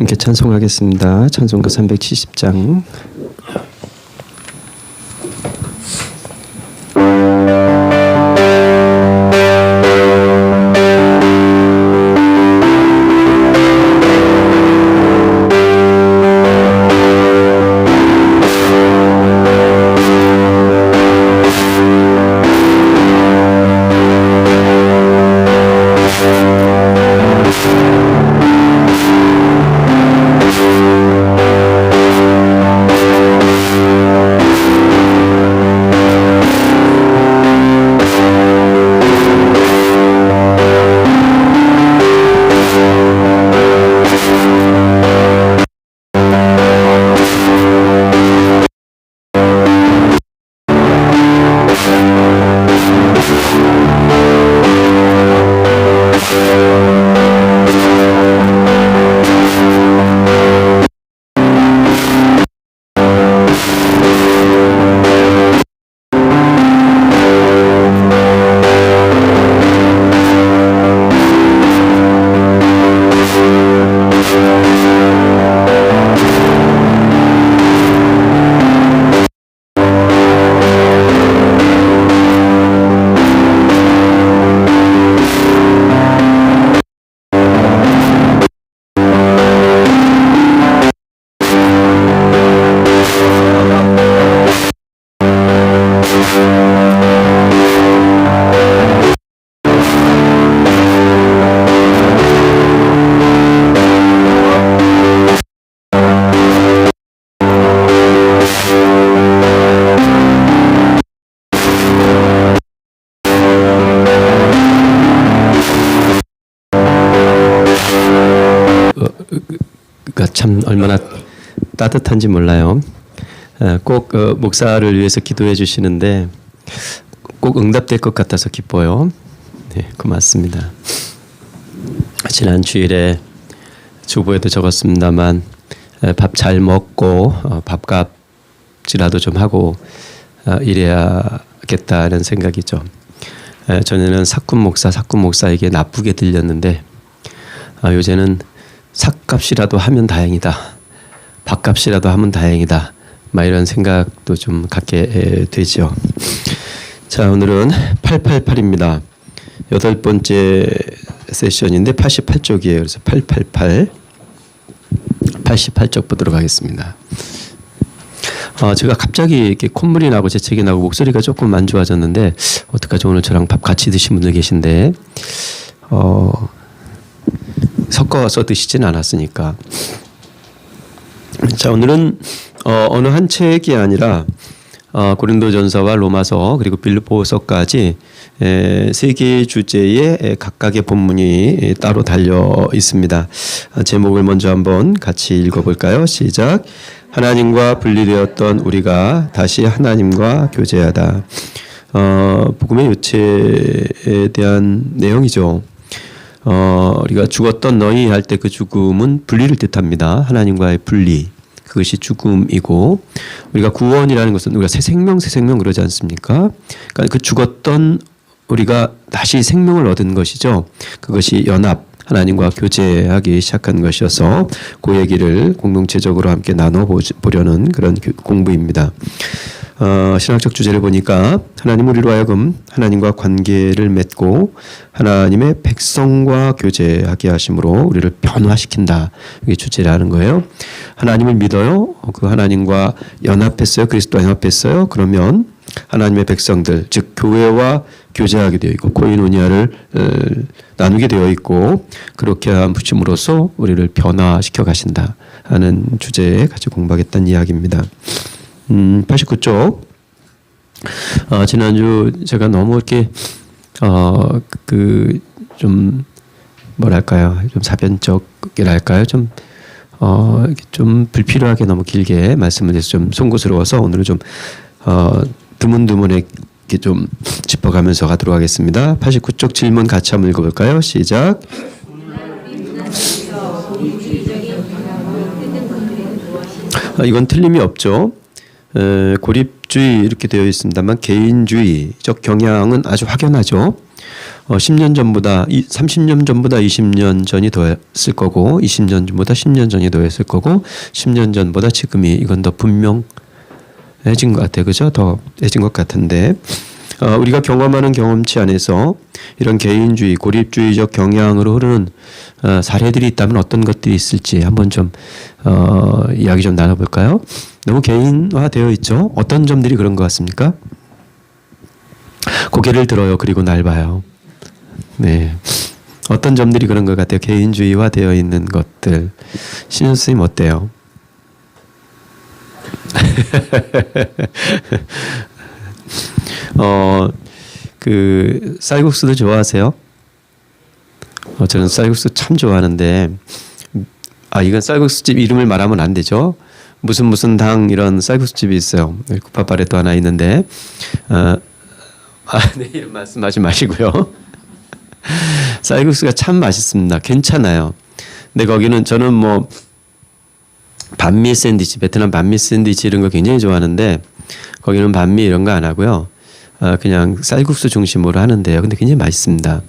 함께 찬송하겠습니다. 찬송가 370장. 참 얼마나 따뜻한지 몰라요. 꼭 목사를 위해서 기도해 주시는데 꼭 응답될 것 같아서 기뻐요. 네, 고맙습니다. 지난 주일에 주보에도 적었습니다만 밥 잘 먹고 밥값이라도 좀 하고 이래야겠다는 생각이죠. 전에는 사꾼 목사에게 나쁘게 들렸는데 요새는 삭값이라도 하면 다행이다. 밥값이라도 하면 다행이다. 막 이런 생각도 좀 갖게 되죠. 자, 오늘은 888입니다. 8번째 세션인데 88쪽이에요. 그래서 88쪽 보도록 하겠습니다. 제가 갑자기 이렇게 콧물이 나고 재채기 나고 목소리가 조금 안 좋아졌는데 어떡하죠? 오늘 저랑 밥 같이 드신 분들 계신데 섞어서 드시진 않았으니까. 자, 오늘은 어느 한 책이 아니라 고린도전서와 로마서 그리고 빌립보서까지 세 개의 주제에 각각의 본문이 따로 달려 있습니다. 제목을 먼저 한번 같이 읽어볼까요? 시작. 하나님과 분리되었던 우리가 다시 하나님과 교제하다. 복음의 요체에 대한 내용이죠. 우리가 죽었던 너희 할 때 그 죽음은 분리를 뜻합니다. 하나님과의 분리. 그것이 죽음이고, 우리가 구원이라는 것은 우리가 새 생명 그러지 않습니까? 그러니까 그 죽었던 우리가 다시 생명을 얻은 것이죠. 그것이 연합, 하나님과 교제하기 시작한 것이어서 그 얘기를 공동체적으로 함께 나눠보려는 그런 공부입니다. 신학적 주제를 보니까 하나님 우리로 하여금 하나님과 관계를 맺고 하나님의 백성과 교제하게 하심으로 우리를 변화시킨다. 이게 주제라는 거예요. 하나님을 믿어요. 그 하나님과 연합했어요. 그리스도와 연합했어요. 그러면 하나님의 백성들, 즉 교회와 교제하게 되어 있고 코이노니아를 나누게 되어 있고 그렇게 함으로써 우리를 변화시켜 가신다 하는 주제에 같이 공부하겠다는 이야기입니다. 89쪽. 지난주 제가 너무 이렇게 좀 뭐랄까요, 좀 사변적이랄까요, 좀 불필요하게 너무 길게 말씀을 해서 좀 송구스러워서 오늘은 좀 드문드문하게 좀 짚어가면서 가도록 하겠습니다. 89쪽 질문 같이 한번 읽어볼까요? 시작. 이건 틀림이 없죠. 고립주의 이렇게 되어 있습니다만 개인주의적 경향은 아주 확연하죠. 10년 전보다 30년 전보다 20년 전이 더했을 거고 20년 전보다 10년 전이 더했을 거고 10년 전보다 지금이 이건 더 분명해진 것 같아요. 그죠? 더해진 것 같은데 우리가 경험하는 경험치 안에서 이런 개인주의, 고립주의적 경향으로 흐르는 사례들이 있다면 어떤 것들이 있을지 한번 좀 이야기 좀 나눠볼까요? 너무 개인화되어 있죠? 어떤 점들이 그런 것 같습니까? 고개를 들어요. 그리고 날 봐요. 네, 어떤 점들이 그런 것 같아요? 개인주의화 되어 있는 것들. 신현 선생님 어때요? 그 쌀국수도 좋아하세요? 저는 쌀국수 참 좋아하는데 이건 쌀국수집 이름을 말하면 안 되죠. 무슨 당 이런 쌀국수집이 있어요. 구파발에 또 하나 있는데 네, 이름 말씀하지 마시고요. 쌀국수가 참 맛있습니다. 괜찮아요. 근데 거기는 저는 뭐 반미 샌드위치, 베트남 반미 샌드위치 이런 거 굉장히 좋아하는데 거기는 반미 이런 거 안 하고요. 그냥 쌀국수 중심으로 하는데요. 근데 굉장히 맛있습니다.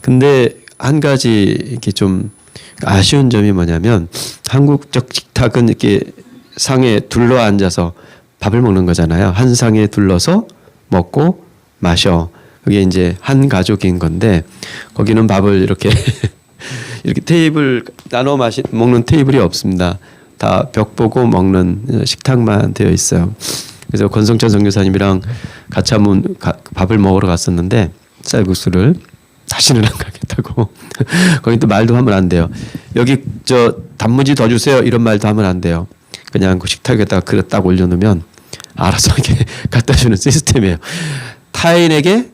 근데 한 가지 이렇게 좀 아쉬운 점이 뭐냐면 한국적 식탁은 이렇게 상에 둘러 앉아서 밥을 먹는 거잖아요. 한 상에 둘러서 먹고 마셔. 그게 이제 한 가족인 건데 거기는 밥을 이렇게 이렇게 테이블 나눠 먹는 테이블이 없습니다. 다 벽 보고 먹는 식탁만 되어 있어요. 그래서 권성찬 선교사님이랑 같이 한번 밥을 먹으러 갔었는데 쌀국수를 다시는 안 가겠다고. 거기 또 말도 하면 안 돼요. 여기 저 단무지 더 주세요. 이런 말도 하면 안 돼요. 그냥 그 식탁에다가 그릇 딱 올려놓으면 알아서 이렇게 갖다 주는 시스템이에요. 타인에게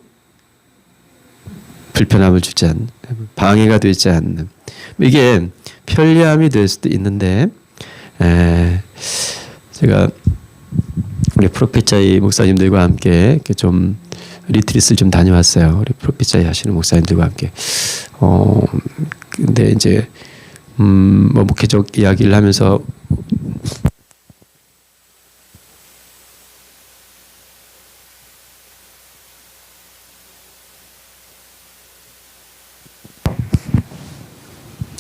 불편함을 주지 않는, 방해가 되지 않는. 이게 편리함이 될 수도 있는데 제가 우리 프로페자이 목사님들과 함께 이렇게 좀 리트릿을 좀 다녀왔어요. 우리 프로페자이 하시는 목사님들과 함께. 근데 이제 뭐 목회적 이야기를 하면서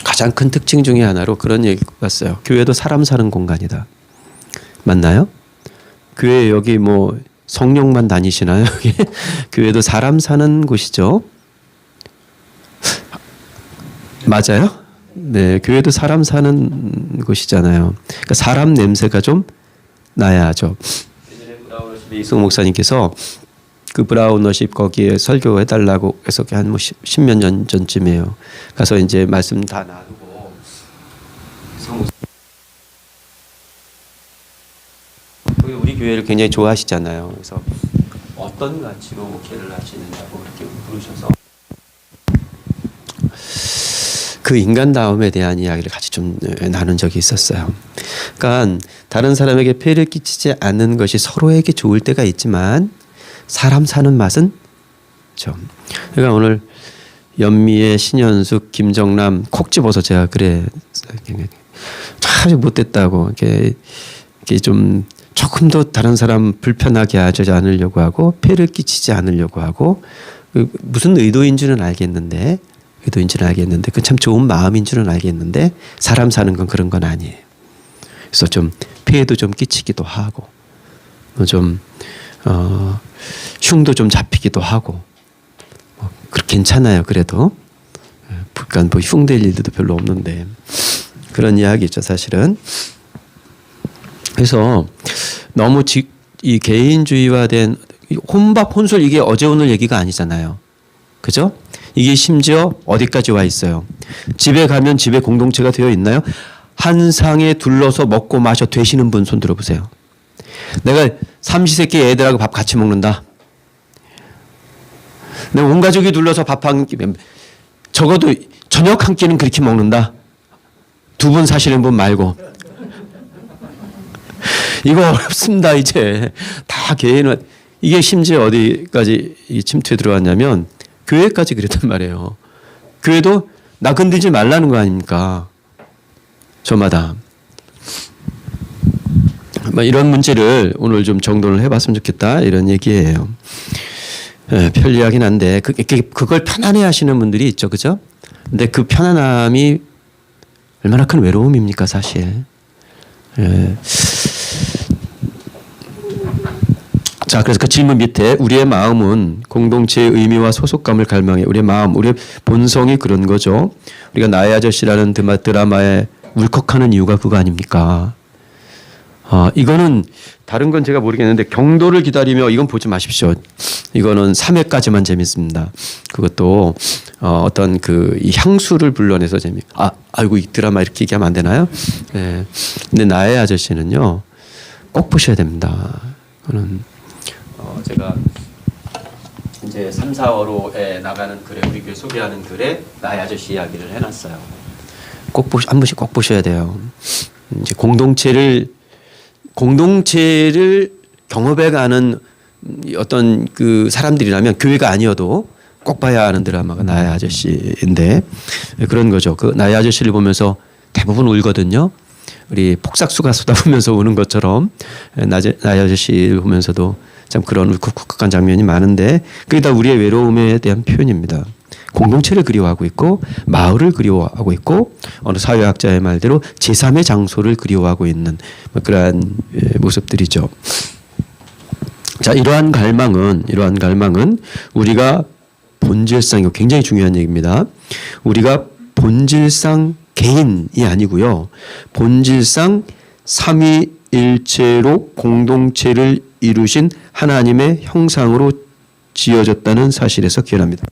가장 큰 특징 중에 하나로 그런 얘기를 봤어요. 교회도 사람 사는 공간이다. 맞나요? 교회 여기 뭐 성령만 다니시나요? 교회도 사람 사는 곳이죠. 맞아요? 네, 교회도 사람 사는 곳이잖아요. 그러니까 사람 냄새가 좀 나야죠. 예전에 브라우너십 이승 목사님께서 그 브라우너십 거기에 설교해달라고 해서 한 뭐 십몇 년 전쯤이에요. 가서 이제 말씀 다 나누고 우리 교회를 굉장히 좋아하시잖아요. 그래서 어떤 가치로 목회를 하시느냐고 이렇게 부르셔서 그 인간다움에 대한 이야기를 같이 좀 나눈 적이 있었어요. 그러니까 다른 사람에게 폐를 끼치지 않는 것이 서로에게 좋을 때가 있지만 사람 사는 맛은 좀. 그러니까 오늘 연미의 신현숙, 김정남 콕 집어서 제가 그래 아주 못됐다고 이렇게 좀 조금 더 다른 사람 불편하게 하지 않으려고 하고 폐를 끼치지 않으려고 하고 무슨 의도인 줄은 알겠는데 그 참 좋은 마음인 줄은 알겠는데 사람 사는 건 그런 건 아니에요. 그래서 좀 폐에도 좀 끼치기도 하고 좀 흉도 좀 잡히기도 하고 괜찮아요. 그래도 그러니까 뭐 흉될 일도 별로 없는데 그런 이야기죠. 사실은. 그래서 너무 이 개인주의화된 혼밥 혼술 이게 어제 오늘 얘기가 아니잖아요. 그죠? 이게 심지어 어디까지 와 있어요. 집에 가면 집에 공동체가 되어 있나요? 한 상에 둘러서 먹고 마셔 되시는 분 손 들어보세요. 내가 삼시세끼 애들하고 밥 같이 먹는다. 내가 온 가족이 둘러서 밥 한 끼, 적어도 저녁 한 끼는 그렇게 먹는다. 두 분 사시는 분 말고. 이거 어렵습니다. 이제 다 개인은 이게 심지어 어디까지 침투에 들어왔냐면 교회까지 그랬단 말이에요. 교회도 나 건들지 말라는 거 아닙니까? 저마다. 이런 문제를 오늘 좀 정돈을 해봤으면 좋겠다 이런 얘기예요. 예, 편리하긴 한데 그걸 편안해 하시는 분들이 있죠. 그죠? 근데 그 편안함이 얼마나 큰 외로움입니까, 사실. 예. 자, 그래서 그 질문 밑에 우리의 마음은 공동체의 의미와 소속감을 갈망해. 우리의 마음, 우리의 본성이 그런 거죠. 우리가 나의 아저씨라는 드라마에 울컥하는 이유가 그거 아닙니까? 이거는 다른 건 제가 모르겠는데 경도를 기다리며 이건 보지 마십시오. 이거는 3회까지만 재밌습니다. 그것도 어떤 이 향수를 불러내서 아이고 이 드라마 이렇게 얘기하면 안 되나요? 네. 근데 나의 아저씨는요 꼭 보셔야 됩니다. 그거는 제가 이제 3, 4월호에 나가는 글에 우리 교회 소개하는 글에 나의 아저씨 이야기를 해놨어요. 한 번씩 꼭 보셔야 돼요. 이제 공동체를 경험해가는 어떤 그 사람들이라면 교회가 아니어도 꼭 봐야 하는 드라마가 나의 아저씨인데 그런 거죠. 그 나의 아저씨를 보면서 대부분 울거든요. 우리 폭삭수가 쏟아보면서 우는 것처럼 나의 아저씨를 보면서도 참 그런 울컥한 장면이 많은데 그게 다 우리의 외로움에 대한 표현입니다. 공동체를 그리워하고 있고 마을을 그리워하고 있고 어느 사회학자의 말대로 제3의 장소를 그리워하고 있는 그러한 모습들이죠. 자, 이러한 갈망은 우리가 본질상 이거 굉장히 중요한 얘기입니다. 우리가 본질상 개인이 아니고요. 본질상 삼위일체로 공동체를 이루신 하나님의 형상으로 지어졌다는 사실에서 기원합니다.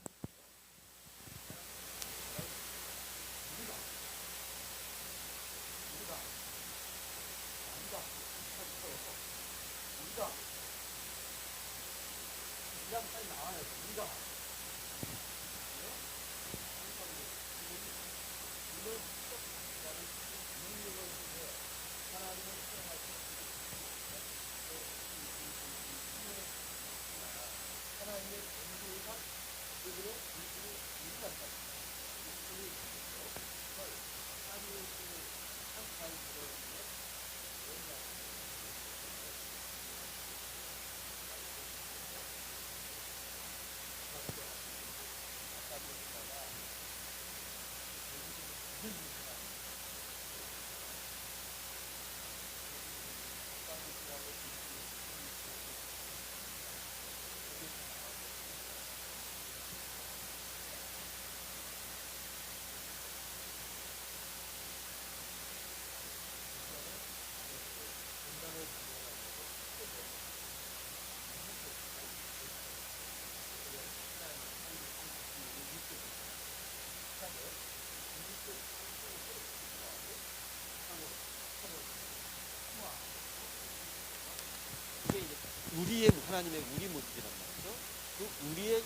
우리의 하나님의 우리 모습이란 말이죠. 그 우리의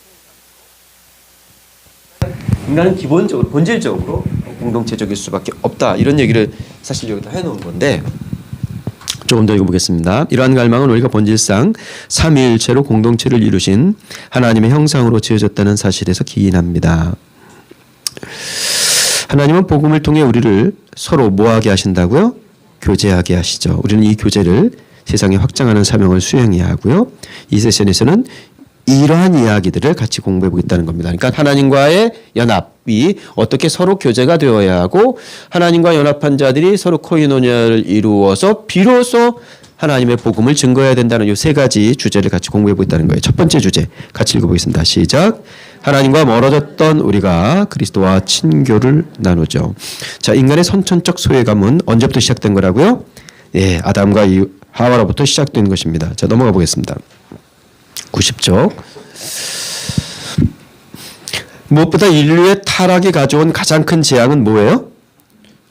형상. 인간은 기본적으로 본질적으로 공동체적일 수밖에 없다. 이런 얘기를 사실 여기다 해놓은 건데 조금 더 읽어보겠습니다. 이러한 갈망은 우리가 본질상 삼위일체로 공동체를 이루신 하나님의 형상으로 지어졌다는 사실에서 기인합니다. 하나님은 복음을 통해 우리를 서로 뭐하게 하신다고요? 교제하게 하시죠. 우리는 이 교제를 세상에 확장하는 사명을 수행해야 하고요. 이 세션에서는 이러한 이야기들을 같이 공부해 보겠다는 겁니다. 그러니까 하나님과의 연합이 어떻게 서로 교제가 되어야 하고 하나님과 연합한 자들이 서로 코이노니아를 이루어서 비로소 하나님의 복음을 증거해야 된다는 이 세 가지 주제를 같이 공부해 보겠다는 거예요. 첫 번째 주제 같이 읽어보겠습니다. 시작. 하나님과 멀어졌던 우리가 그리스도와 친교를 나누죠. 자, 인간의 선천적 소외감은 언제부터 시작된 거라고요? 예, 아담과 하와로부터 시작된 것입니다. 자, 넘어가 보겠습니다. 90쪽. 무엇보다 인류의 타락이 가져온 가장 큰 재앙은 뭐예요?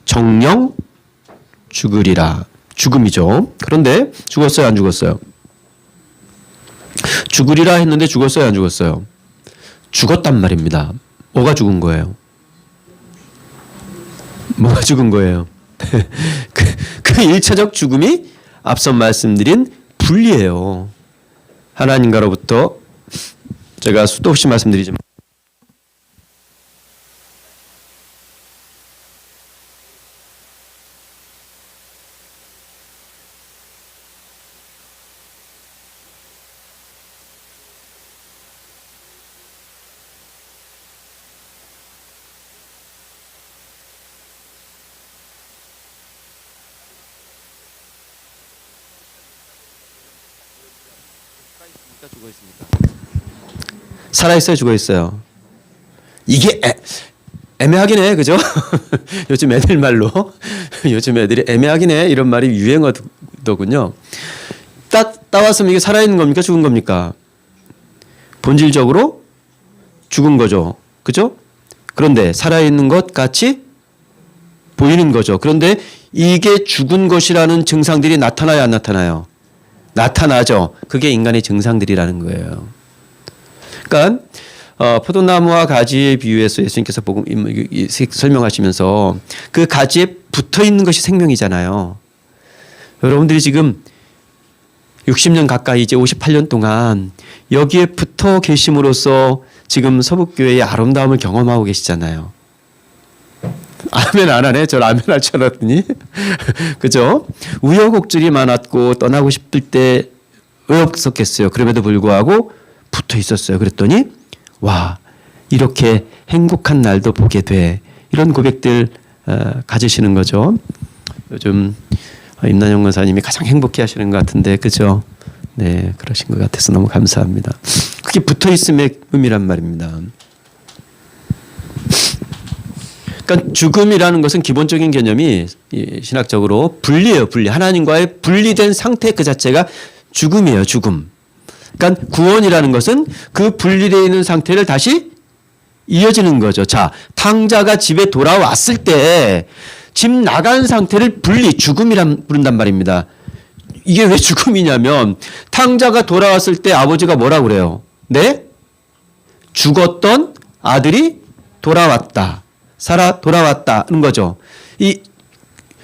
정령 죽으리라. 죽음이죠. 그런데 죽었어요, 안 죽었어요? 죽으리라 했는데 죽었어요, 안 죽었어요? 죽었단 말입니다. 뭐가 죽은 거예요? 뭐가 죽은 거예요? 그 1차적 죽음이 앞서 말씀드린 분리예요. 하나님과로부터 제가 수도 없이 말씀드리지만 있습니까? 죽어 있습니까? 살아 있어요, 죽어 있어요. 이게 애매하긴 해, 그죠? 요즘 애들 말로 요즘 애들이 애매하긴 해 이런 말이 유행어더군요. 따왔으면 이게 살아있는 겁니까? 죽은 겁니까? 본질적으로 죽은 거죠. 그죠? 그런데 살아있는 것 같이 보이는 거죠. 그런데 이게 죽은 것이라는 증상들이 나타나요, 안 나타나요? 나타나죠. 그게 인간의 증상들이라는 거예요. 그러니까 포도나무와 가지에 비유해서 예수님께서 설명하시면서 그 가지에 붙어 있는 것이 생명이잖아요. 여러분들이 지금 60년 가까이 이제 58년 동안 여기에 붙어 계심으로써 지금 서북교회의 아름다움을 경험하고 계시잖아요. 아멘 안 하네. 저 아멘 할 줄 알았더니. 그죠? 우여곡절이 많았고 떠나고 싶을 때 왜 없었겠어요. 그럼에도 불구하고 붙어 있었어요. 그랬더니 와 이렇게 행복한 날도 보게 돼. 이런 고백들 가지시는 거죠. 요즘 임난영 권사님이 가장 행복해 하시는 것 같은데 그죠? 네 그러신 것 같아서 너무 감사합니다. 그게 붙어 있음의 의미란 말입니다. 그러니까 죽음이라는 것은 기본적인 개념이 신학적으로 분리예요. 분리. 하나님과의 분리된 상태 그 자체가 죽음이에요. 죽음. 그러니까 구원이라는 것은 그 분리되어 있는 상태를 다시 이어지는 거죠. 자, 탕자가 집에 돌아왔을 때 집 나간 상태를 분리, 죽음이란 부른단 말입니다. 이게 왜 죽음이냐면 탕자가 돌아왔을 때 아버지가 뭐라 그래요? 네? 죽었던 아들이 돌아왔다. 살아 돌아왔다는 거죠. 이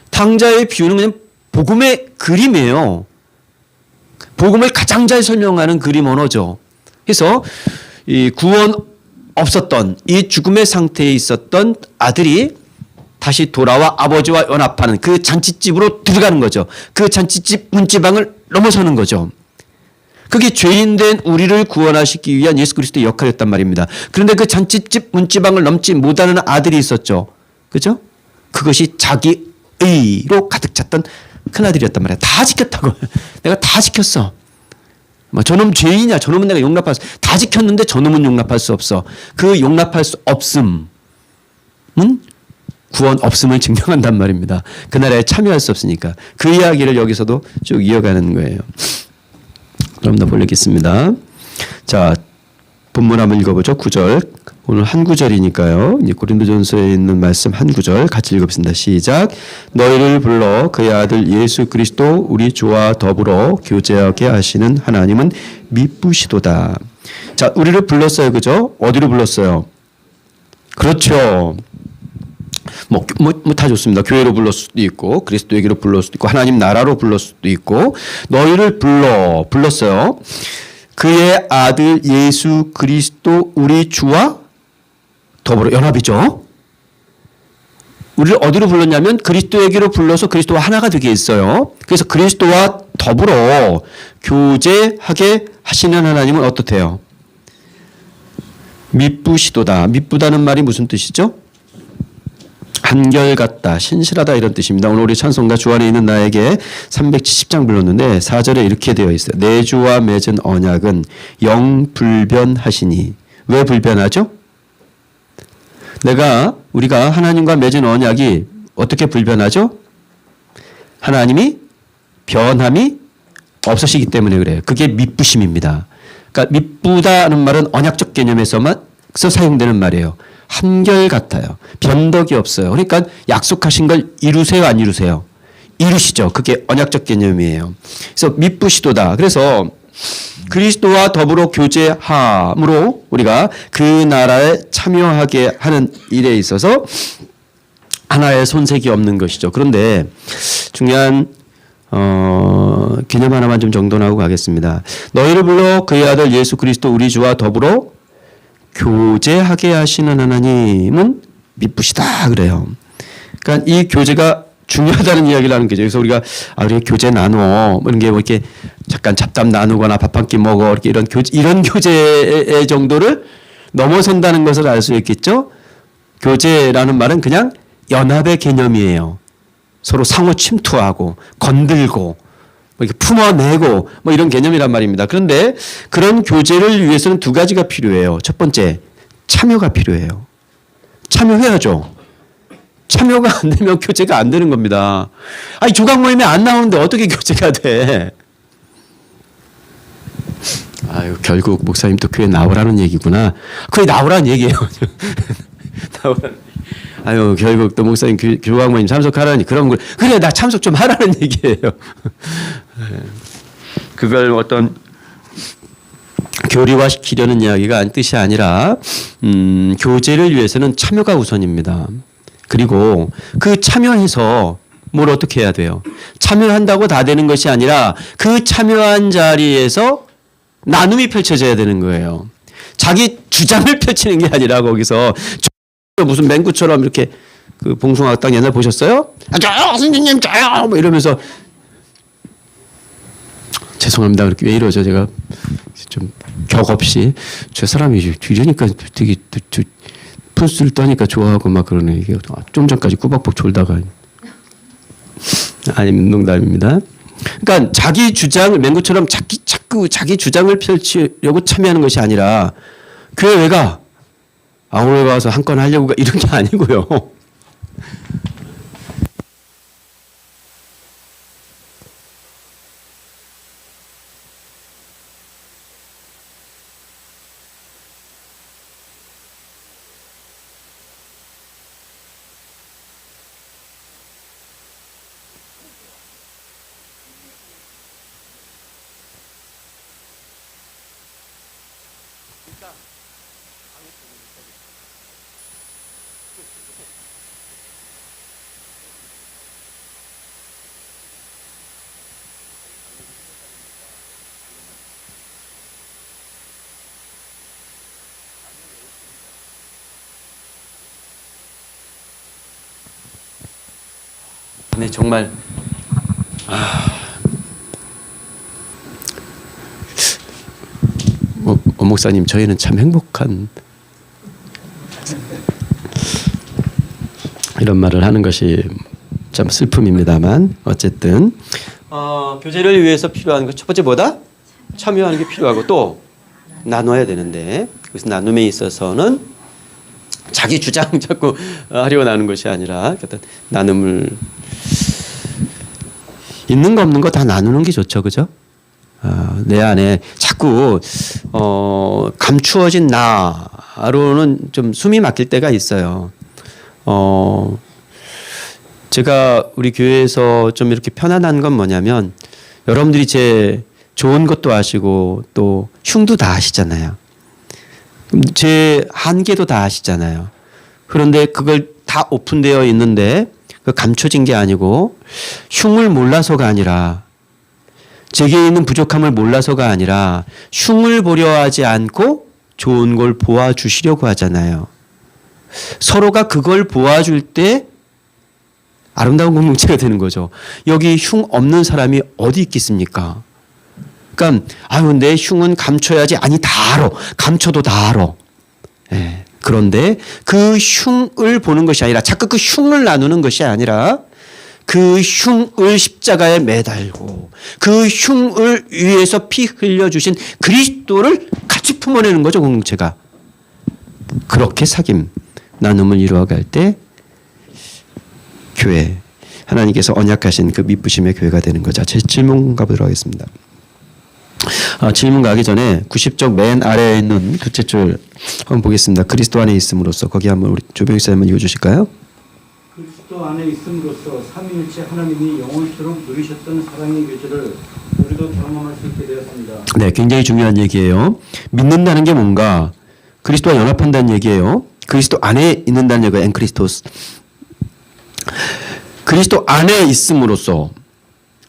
탕자의 비유는 그냥 복음의 그림이에요. 복음을 가장 잘 설명하는 그림 언어죠. 그래서 이 구원 없었던 이 죽음의 상태에 있었던 아들이 다시 돌아와 아버지와 연합하는 그 잔치집으로 들어가는 거죠. 그 잔치집 문지방을 넘어서는 거죠. 그게 죄인된 우리를 구원하시기 위한 예수 그리스도의 역할이었단 말입니다. 그런데 그 잔치집 문지방을 넘지 못하는 아들이 있었죠. 그죠? 그것이 자기 의로 가득 찼던 큰아들이었단 말이야. 다 지켰다고. 내가 다 지켰어. 뭐 저놈 죄인이야. 저놈은 내가 용납할 수. 다 지켰는데 저놈은 용납할 수 없어. 그 용납할 수 없음은 구원 없음을 증명한단 말입니다. 그 나라에 참여할 수 없으니까. 그 이야기를 여기서도 쭉 이어가는 거예요. 그럼 더 보겠습니다. 자, 본문 한번 읽어보죠. 9절. 오늘 한 구절이니까요. 고린도전서에 있는 말씀 한 구절 같이 읽읍시다. 시작. 너희를 불러 그의 아들 예수 그리스도 우리 주와 더불어 교제하게 하시는 하나님은 미쁘시도다. 자, 우리를 불렀어요. 그죠? 어디로 불렀어요? 그렇죠. 다 좋습니다. 교회로 불렀을 수도 있고, 그리스도에게로 불렀을 수도 있고, 하나님 나라로 불렀을 수도 있고, 너희를 불렀어요. 그의 아들 예수 그리스도 우리 주와 더불어 연합이죠. 우리를 어디로 불렀냐면 그리스도에게로 불러서 그리스도와 하나가 되게 했어요. 그래서 그리스도와 더불어 교제하게 하시는 하나님은 어떻대요? 미쁘시도다. 미쁘다는 말이 무슨 뜻이죠? 한결같다, 신실하다 이런 뜻입니다. 오늘 우리 찬송가 주 안에 있는 나에게 370장 불렀는데 4절에 이렇게 되어 있어요. 내 주와 맺은 언약은 영불변하시니. 왜 불변하죠? 우리가 하나님과 맺은 언약이 어떻게 불변하죠? 하나님이 변함이 없으시기 때문에 그래요. 그게 미쁘심입니다. 그러니까 미쁘다는 말은 언약적 개념에서만 사용되는 말이에요. 한결같아요. 변덕이 없어요. 그러니까 약속하신 걸 이루세요, 안 이루세요? 이루시죠. 그게 언약적 개념이에요. 그래서 미쁘시도다. 그래서 그리스도와 더불어 교제함으로 우리가 그 나라에 참여하게 하는 일에 있어서 하나의 손색이 없는 것이죠. 그런데 중요한 개념 하나만 좀 정돈하고 가겠습니다. 너희를 불러 그의 아들 예수 그리스도 우리 주와 더불어 교제하게 하시는 하나님은 미쁘시다 그래요. 그러니까 이 교제가 중요하다는 이야기를 하는 거죠. 그래서 우리가 교제 나눠 이런 게 이렇게 잠깐 잡담 나누거나 밥 한 끼 먹어 이렇게 이런 교제의 정도를 넘어선다는 것을 알 수 있겠죠. 교제라는 말은 그냥 연합의 개념이에요. 서로 상호 침투하고 건들고 이렇게 품어내고 뭐 이런 개념이란 말입니다. 그런데 그런 교제를 위해서는 두 가지가 필요해요. 첫 번째, 참여가 필요해요. 참여해야죠. 참여가 안 되면 교제가 안 되는 겁니다. 아니, 조각 모임에 안 나오는데 어떻게 교제가 돼? 아유, 결국 목사님 또 교회 나오라는 얘기구나. 교회 나오라는 얘기예요. 나오라는. 아유, 결국 또 목사님 조각 모임 참석하라니. 그런 걸 그래, 나 참석 좀 하라는 얘기예요. 그걸 어떤 교리화시키려는 이야기가 뜻이 아니라 교제를 위해서는 참여가 우선입니다. 그리고 그 참여해서 뭘 어떻게 해야 돼요? 참여한다고 다 되는 것이 아니라 그 참여한 자리에서 나눔이 펼쳐져야 되는 거예요. 자기 주장을 펼치는 게 아니라 거기서 무슨 맹구처럼 이렇게 그 봉숭아학당 옛날 보셨어요? 아, 저요 선생님 저요 뭐 이러면서 죄송합니다. 그렇게 왜 이러죠? 제가 좀 격 없이 저 사람이 이러니까 되게 푼수를 떠니까 좋아하고 막 그러네. 이게 좀 전까지 꾸벅꾸벅 졸다가 아니면 농담입니다. 그러니까 자기 주장을 맹구처럼 자꾸 자기 주장을 펼치려고 참여하는 것이 아니라 교회 왜 가? 오늘 가서 한 건 하려고 가 이런 게 아니고요. 네, 정말 목사님 저희는 참 행복한 이런 말을 하는 것이 참 슬픔입니다만 어쨌든 교제를 위해서 필요한 것 첫 번째 뭐다? 참여하는 게 필요하고 또 나눠야 되는데 그래서 나눔에 있어서는 자기 주장 자꾸 하려고 나누는 것이 아니라 어떤 나눔을 있는 거 없는 거 다 나누는 게 좋죠, 그죠? 내 안에 자꾸 감추어진 나로는 좀 숨이 막힐 때가 있어요. 제가 우리 교회에서 좀 이렇게 편안한 건 뭐냐면 여러분들이 제 좋은 것도 아시고 또 흉도 다 아시잖아요. 제 한계도 다 아시잖아요. 그런데 그걸 다 오픈되어 있는데 그 감춰진 게 아니고 흉을 몰라서가 아니라 제게 있는 부족함을 몰라서가 아니라 흉을 보려 하지 않고 좋은 걸 보아주시려고 하잖아요. 서로가 그걸 보아줄 때 아름다운 공동체가 되는 거죠. 여기 흉 없는 사람이 어디 있겠습니까? 그러니까 내 흉은 감춰야지. 아니 다 알아. 감춰도 다 알아. 예. 그런데 그 흉을 보는 것이 아니라 자꾸 그 흉을 나누는 것이 아니라 그 흉을 십자가에 매달고 그 흉을 위해서 피 흘려주신 그리스도를 같이 품어내는 거죠, 공동체가. 그렇게 사귐, 나눔을 이루어갈 때 교회, 하나님께서 언약하신 그 미쁘심의 교회가 되는 거죠. 제 질문 가보도록 하겠습니다. 질문 가기 전에 90쪽 맨 아래에 있는 둘째 줄 한번 보겠습니다. 그리스도 안에 있음으로써 거기 한번 우리 조병희 사님 한번 읽어주실까요? 그리스도 안에 있음으로써 삼위일체 하나님이 영원토록 누리셨던 사랑의 교제를 우리도 경험할 수 있게 되었습니다. 네, 굉장히 중요한 얘기예요. 믿는다는 게 뭔가 그리스도와 연합한다는 얘기예요. 그리스도 안에 있는다는 얘기가 엔크리스토스. 그리스도 안에 있음으로써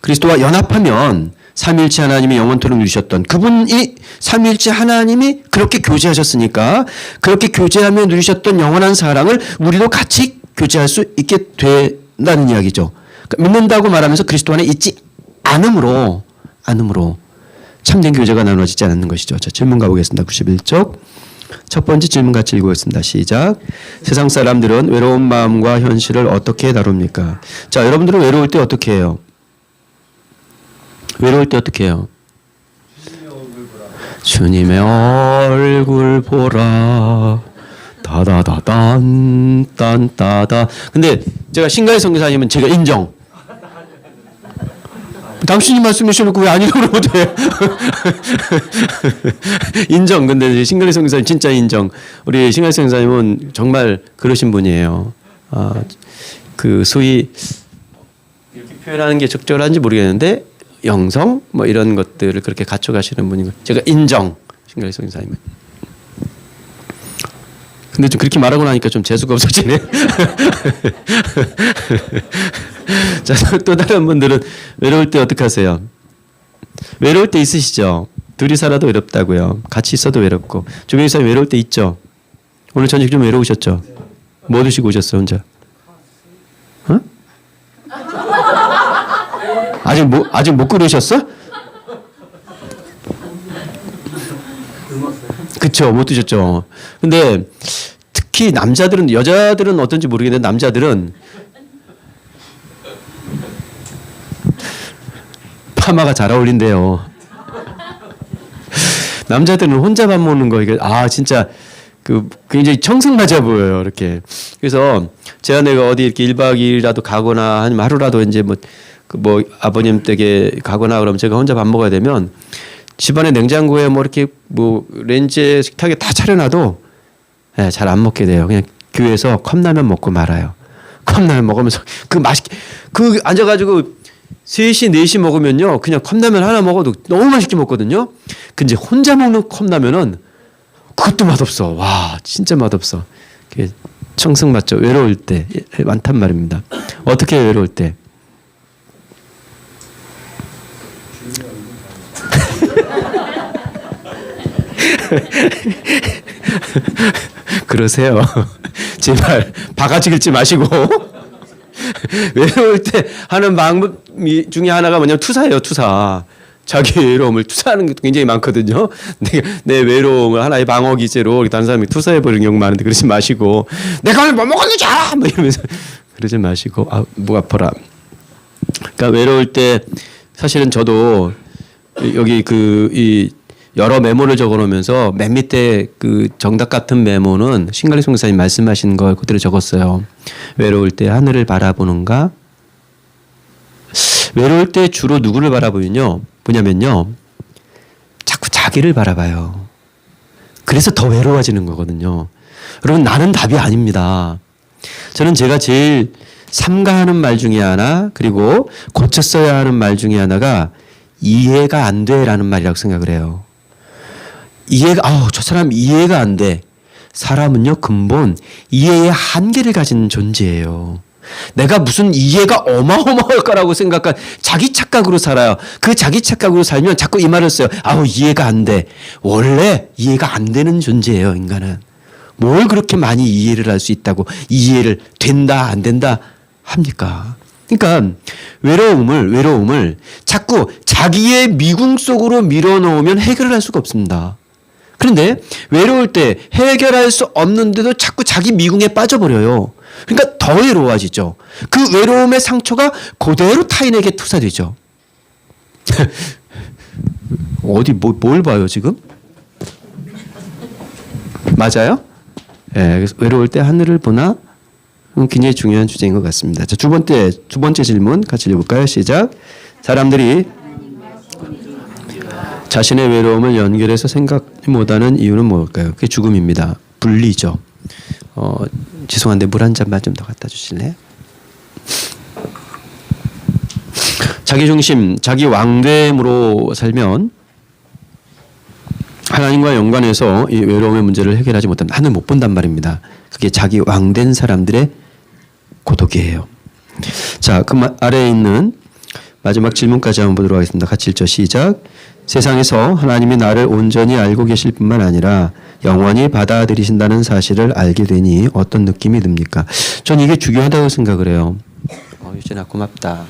그리스도와 연합하면 삼위일체 하나님이 영원토록 누리셨던 그분이 삼위일체 하나님이 그렇게 교제하셨으니까 그렇게 교제하며 누리셨던 영원한 사랑을 우리도 같이 교제할 수 있게 된다는 이야기죠. 그러니까 믿는다고 말하면서 그리스도 안에 있지 않음으로 참된 교제가 나눠지지 않는 것이죠. 자, 질문 가보겠습니다. 91쪽 첫 번째 질문 같이 읽어보겠습니다. 시작. 세상 사람들은 외로운 마음과 현실을 어떻게 다룹니까? 자, 여러분들은 외로울 때 어떻게 해요? 외로울 때 어떻게 해요? 주님의 얼굴 보라. 다다다단 딴따다. 근데 제가 신가의 선교사님은 제가 인정. 당신이 말씀하셔놓고 왜 아니라고 그러면 돼? 인정. 근데 신가의 선교사님 진짜 인정. 우리 신가의 선교사님은 정말 그러신 분이에요. 그 소위 이렇게 표현하는 게 적절한지 모르겠는데 영성 뭐 이런 것들을 그렇게 갖춰가시는 분이고 제가 인정. 신가의 선교사님은. 근데 좀 그렇게 말하고 나니까 좀 재수가 없어지네. 자, 또 다른 분들은 외로울 때 어떻게 하세요? 외로울 때 있으시죠? 둘이 살아도 외롭다고요. 같이 있어도 외롭고. 주변에 사람 외로울 때 있죠? 오늘 저녁 좀 외로우셨죠? 뭐 드시고 오셨어요, 혼자? 어? 아직 못 끓으셨어? 그쵸, 못 드셨죠. 근데 특히 남자들은, 여자들은 어떤지 모르겠는데 남자들은 파마가 잘 어울린대요. 남자들은 혼자 밥 먹는 거 이게 진짜 그 굉장히 청승맞아 보여요, 이렇게. 그래서 제가 내가 어디 이렇게 1박 2일이라도 가거나 아니면 하루라도 이제 뭐 아버님 댁에 가거나 그러면 제가 혼자 밥 먹어야 되면 집안에 냉장고에 뭐 이렇게 뭐 렌즈에 식탁에 다 차려놔도 잘 안 먹게 돼요. 그냥 교회에서 컵라면 먹고 말아요. 컵라면 먹으면서 앉아가지고 3시, 4시 먹으면요. 그냥 컵라면 하나 먹어도 너무 맛있게 먹거든요. 근데 혼자 먹는 컵라면은 그것도 맛없어. 와, 진짜 맛없어. 청승 맞죠? 외로울 때 많단 말입니다. 어떻게 해요, 외로울 때? 그러세요. 제발 바가지 긁지 마시고. 외로울 때 하는 방법 중에 하나가 뭐냐면 투사예요. 투사. 자기 외로움을 투사하는 게 굉장히 많거든요. 내 외로움을 하나의 방어 기제로 다른 사람이 투사해버리는 경우 많은데 그러지 마시고 내가 오늘 뭐 먹었는지 알아! 뭐 이러면서 그러지 마시고 목 아파라. 그러니까 외로울 때 사실은 저도 여기 이 여러 메모를 적어놓으면서 맨 밑에 그 정답 같은 메모는 신갈리 선교사님 말씀하신 걸 그대로 적었어요. 외로울 때 하늘을 바라보는가? 외로울 때 주로 누구를 뭐냐면요. 자꾸 자기를 바라봐요. 그래서 더 외로워지는 거거든요. 여러분, 나는 답이 아닙니다. 저는 제가 제일 삼가하는 말 중에 하나, 그리고 고쳤어야 하는 말 중에 하나가 이해가 안 돼라는 말이라고 생각을 해요. 저 사람 이해가 안 돼. 사람은요, 근본 이해의 한계를 가진 존재예요. 내가 무슨 이해가 어마어마할 거라고 생각한 자기 착각으로 살아요. 그 자기 착각으로 살면 자꾸 이 말을 써요. 이해가 안 돼. 원래 이해가 안 되는 존재예요, 인간은. 뭘 그렇게 많이 이해를 할 수 있다고 이해를 된다, 안 된다 합니까? 그러니까 외로움을 자꾸 자기의 미궁 속으로 밀어넣으면 해결을 할 수가 없습니다. 그런데 외로울 때 해결할 수 없는데도 자꾸 자기 미궁에 빠져버려요. 그러니까 더 외로워지죠. 그 외로움의 상처가 그대로 타인에게 투사되죠. 어디 뭘 봐요 지금? 맞아요? 그래서 외로울 때 하늘을 보나? 굉장히 중요한 주제인 것 같습니다. 자, 두 번째 질문 같이 읽어볼까요? 시작. 사람들이 자신의 외로움을 연결해서 생각지 못하는 이유는 뭘까요? 그게 죽음입니다. 분리죠. 죄송한데 물 한 잔만 좀 더 갖다 주실래요? 자기중심, 자기 왕됨으로 살면 하나님과 연관해서 이 외로움의 문제를 해결하지 못한다. 하늘 못 본단 말입니다. 그게 자기 왕된 사람들의 고독이에요. 자, 그 아래에 있는 마지막 질문까지 한번 보도록 하겠습니다. 같이 읽죠. 시작. 세상에서 하나님이 나를 온전히 알고 계실 뿐만 아니라 영원히 받아들이신다는 사실을 알게 되니 어떤 느낌이 듭니까? 전 이게 중요하다고 생각을 해요. 유진아 고맙다.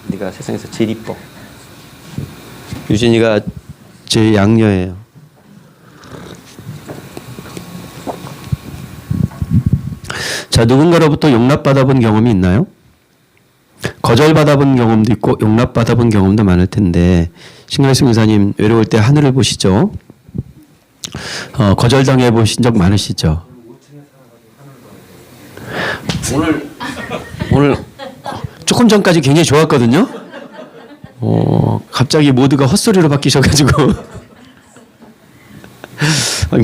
네가 세상에서 제일 이뻐. 유진이가 제 양녀예요. 자, 누군가로부터 용납받아 본 경험이 있나요? 거절받아본 경험도 있고 용납받아본 경험도 많을 텐데 신강식 목사님 외로울 때 하늘을 보시죠. 거절당해 보신 적 많으시죠? 오늘 조금 전까지 굉장히 좋았거든요. 갑자기 모두가 헛소리로 바뀌셔가지고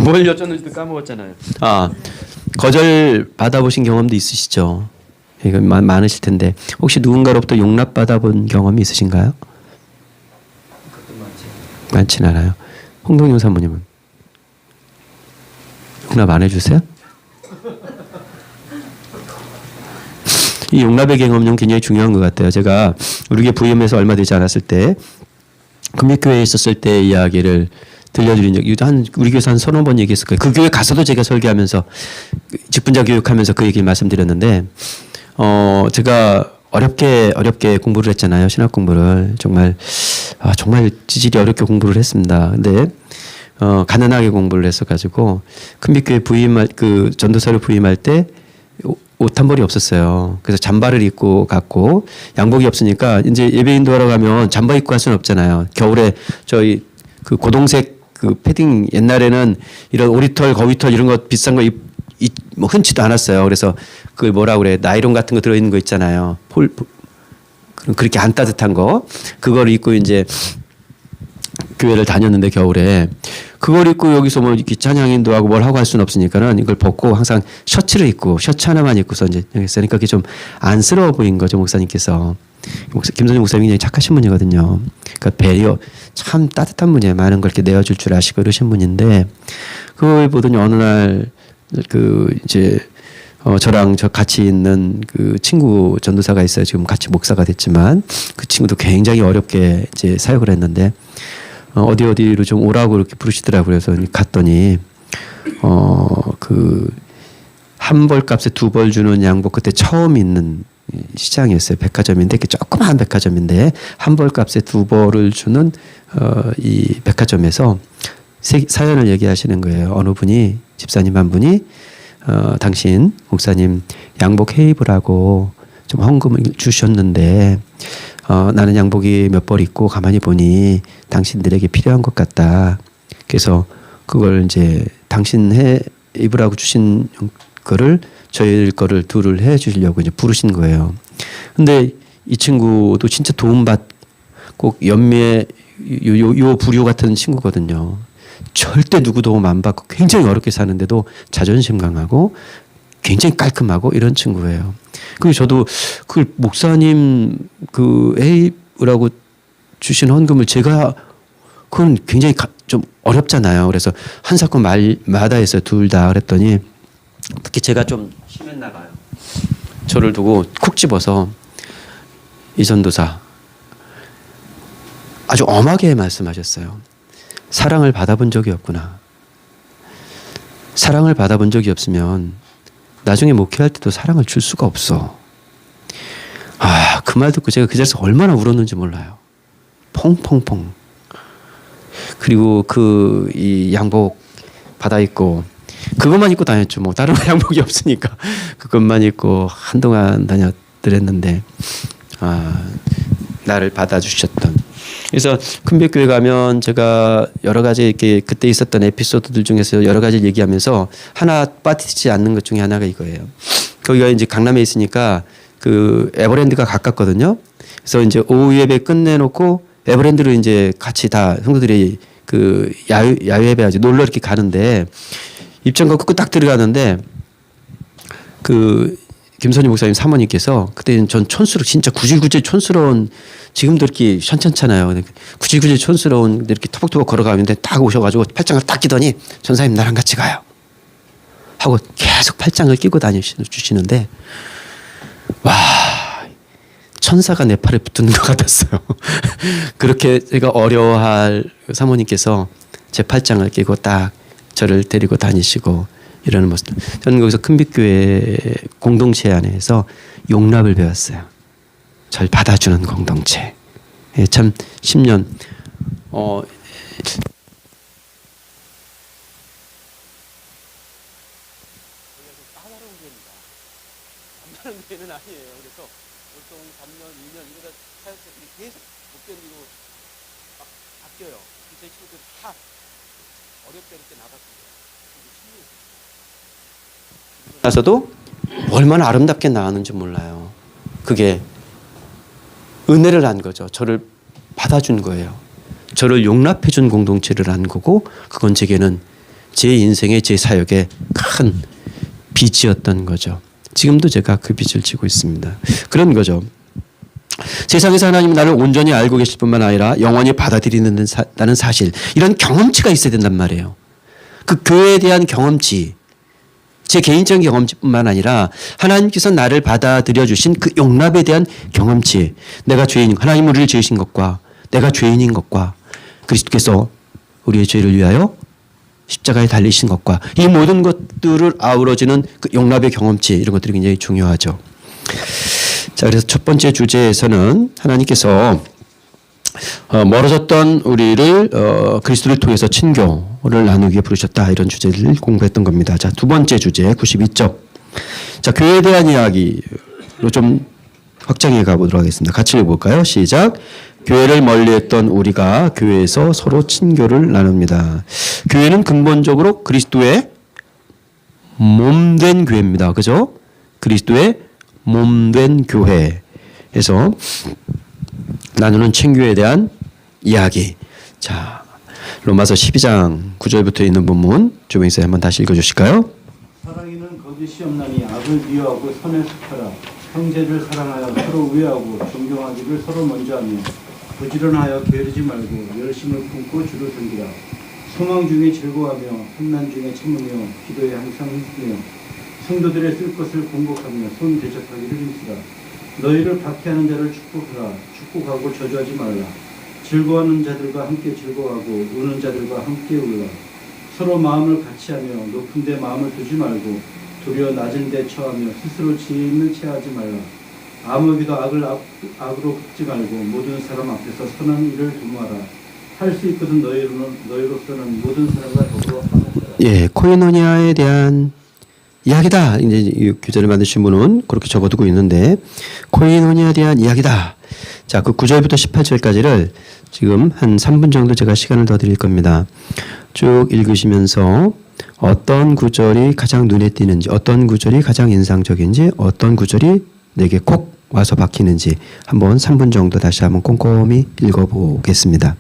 뭘 여쭤는지도 까먹었잖아요. 거절 받아보신 경험도 있으시죠? 이거 많으실 텐데 혹시 누군가로부터 용납 받아본 경험이 있으신가요? 많진 않아요. 홍동영 사모님은 용납 안 해주세요? 이 용납의 경험은 굉장히 중요한 것 같아요. 제가 우리 교회 부임해서 얼마 되지 않았을 때 금빛교회에 있었을 때 이야기를 들려드린 적이 우리 교회에서 한 서너 번 얘기했을 거예요. 그 교회 가서도 제가 설교하면서 직분자 교육하면서 그 얘기를 말씀드렸는데 제가 어렵게 공부를 했잖아요. 신학 공부를 정말 지질이 어렵게 공부를 했습니다. 근데 가난하게 공부를 했어가지고 큰빛교회 부임할 그 전도사를 부임할 때 옷 한 벌이 없었어요. 그래서 잠바를 입고 갔고 양복이 없으니까 이제 예배 인도하러 가면 잠바 입고 갈 수는 없잖아요. 겨울에 저희 그 고동색 그 패딩 옛날에는 이런 오리털, 거위털 이런 거 비싼 거 뭐 흔치도 않았어요. 그래서 그 뭐라 그래 나이론 같은 거 들어있는 거 있잖아요. 그렇게 안 따뜻한 거 그걸 입고 이제 교회를 다녔는데 겨울에 그걸 입고 여기서 뭐 이렇게 찬양인도 하고 뭘 하고 할 수는 없으니까는 이걸 벗고 항상 셔츠를 입고 셔츠 하나만 입고서 이제 했으니까 그게 좀 안쓰러워 보인 거죠 목사님께서. 김선영 목사님이 굉장히 착하신 분이거든요. 그러니까 배려 참 따뜻한 분이에요. 많은 걸 이렇게 내어줄 줄 아시고 이러신 분인데 그걸 보더니 어느 날 그 이제 저랑 저 같이 있는 그 친구 전도사가 있어요. 지금 같이 목사가 됐지만 그 친구도 굉장히 어렵게 이제 사역을 했는데 어디로 좀 오라고 이렇게 부르시더라고요. 그래서 갔더니 그 한 벌값에 두 벌 주는 양복 그때 처음 있는 시장이었어요. 백화점인데 그 조그마한 백화점인데 한 벌값에 두 벌을 주는 이 백화점에서 사연을 얘기하시는 거예요. 어느 분이 집사님 한 분이 당신 목사님 양복 해입을 하고 좀 헌금을 주셨는데 나는 양복이 몇 벌 있고 가만히 보니 당신들에게 필요한 것 같다. 그래서 그걸 이제 당신 입으라고 주신 거를 저희 거를 둘을 해 주시려고 이제 부르신 거예요. 근데 이 친구도 진짜 도움받고 연매 요 부류 같은 친구거든요. 절대 누구 도움 안 받고 굉장히 어렵게 사는데도 자존심 강하고 굉장히 깔끔하고 이런 친구예요. 그리고 저도 그 목사님 그 A라고 주신 헌금을 제가 그건 굉장히 좀 어렵잖아요. 그래서 한 사건 말마다 했어요. 둘 다 그랬더니 특히 제가 좀 심했나 봐요. 저를 두고 콕 집어서 이 전도사 아주 엄하게 말씀하셨어요. 사랑을 받아본 적이 없구나. 사랑을 받아본 적이 없으면 나중에 목회할 때도 사랑을 줄 수가 없어. 그 말 듣고 제가 그 자리에서 얼마나 울었는지 몰라요. 퐁퐁퐁. 그리고 이 양복 받아 입고 그것만 입고 다녔죠. 뭐 다른 양복이 없으니까 그것만 입고 한동안 다녔더랬는데 나를 받아주셨던. 그래서 큰빛교회 가면 제가 여러 가지 이렇게 그때 있었던 에피소드들 중에서 여러 가지 얘기하면서 하나 빠지지 않는 것 중에 하나가 이거예요. 거기가 이제 강남에 있으니까 그 에버랜드가 가깝거든요. 그래서 이제 오후 예배 끝내놓고 에버랜드로 이제 같이 다 성도들이 그 야외 예배하지 놀러 이렇게 가는데 입장 갖고 딱 들어가는데 그 김선희 목사님 사모님께서 그때는 전 촌스러워 진짜 구질구질 촌스러운 지금도 이렇게 현찮잖아요. 구질구질 촌스러운 이렇게 터벅터벅 걸어가는데 딱 오셔가지고 팔짱을 딱 끼더니 전사님 나랑 같이 가요 하고 계속 팔짱을 끼고 다니시는데 와 천사가 내 팔에 붙는 것 같았어요. 그렇게 제가 어려워할 사모님께서 제 팔짱을 끼고 딱 저를 데리고 다니시고 이러는 모습. 저는 거기서 큰빛교회 공동체 안에서 용납을 배웠어요. 절 받아주는 공동체. 참 10년 보통 3년, 2년 이러다 사역자들이 계속 못 견디고 막 바뀌어요. 제 친구들 다 어렵게 나갔습니다. 나서도 얼마나 아름답게 나왔는지 몰라요. 그게 은혜를 한 거죠. 저를 받아준 거예요. 저를 용납해준 공동체를 한 거고, 그건 제게는 제 인생의 제 사역의 큰 빚이었던 거죠. 지금도 제가 그 빚을 지고 있습니다. 그런 거죠. 세상에서 하나님은 나를 온전히 알고 계실 뿐만 아니라 영원히 받아들이는다는 사실, 이런 경험치가 있어야 된단 말이에요. 그 교회에 대한 경험치, 제 개인적인 경험치뿐만 아니라 하나님께서 나를 받아들여 주신 그 용납에 대한 경험치, 내가 죄인, 하나님 우리를 지으신 것과 내가 죄인인 것과 그리스도께서 우리의 죄를 위하여 십자가에 달리신 것과 이 모든 것들을 아우러지는 그 용납의 경험치, 이런 것들이 굉장히 중요하죠. 자, 그래서 첫 번째 주제에서는 하나님께서 멀어졌던 우리를 그리스도를 통해서 친교를 나누기 위해 부르셨다, 이런 주제를 공부했던 겁니다. 자, 두 번째 주제 92쪽. 자, 교회에 대한 이야기로 좀 확장해 가보도록 하겠습니다. 같이 읽어볼까요? 시작. 교회를 멀리했던 우리가 교회에서 서로 친교를 나눕니다. 교회는 근본적으로 그리스도의 몸된 교회입니다. 그죠? 그리스도의 몸된 교회에서 나누는 친교에 대한 이야기. 자, 로마서 12장 9절부터 있는 본문 조병세 한번 다시 읽어주실까요? 사랑이는 거짓이 없나니 악을 미워하고 선을 택하라. 형제를 사랑하여 서로 우애하고 존경하기를 서로 먼저 하며 부지런하여 게으르지 말고 열심을 품고 주를 섬기라. 소망 중에 즐거워하며 환난 중에 참으며 기도에 항상 힘쓰며 성도들의 쓸 것을 공곡하며 손 대접하기를 힘쓰라. 너희를 박해하는 자를 축복하라. 축복하고 저주하지 말라. 즐거워하는 자들과 함께 즐거워하고 우는 자들과 함께 울라. 서로 마음을 같이하며 높은 데 마음을 두지 말고 도리어 낮은 데 처하며 스스로 지혜 있는 체하지 말라. 아무에게도 악으로 갚지 말고 모든 사람 앞에서 선한 일을 도모하라. 할 수 있거든 너희로서는 모든 사람과 더불어 화목하라. 예, 코이노니아에 대한 이야기다. 이제 이 교재를 만드신 분은 그렇게 적어두고 있는데, 코이노니아에 대한 이야기다. 자, 그 9절부터 18절까지를 지금 한 3분 정도 제가 시간을 더 드릴 겁니다. 쭉 읽으시면서 어떤 구절이 가장 눈에 띄는지, 어떤 구절이 가장 인상적인지, 어떤 구절이 내게 꼭 와서 박히는지 한번 3분 정도 다시 한번 꼼꼼히 읽어보겠습니다.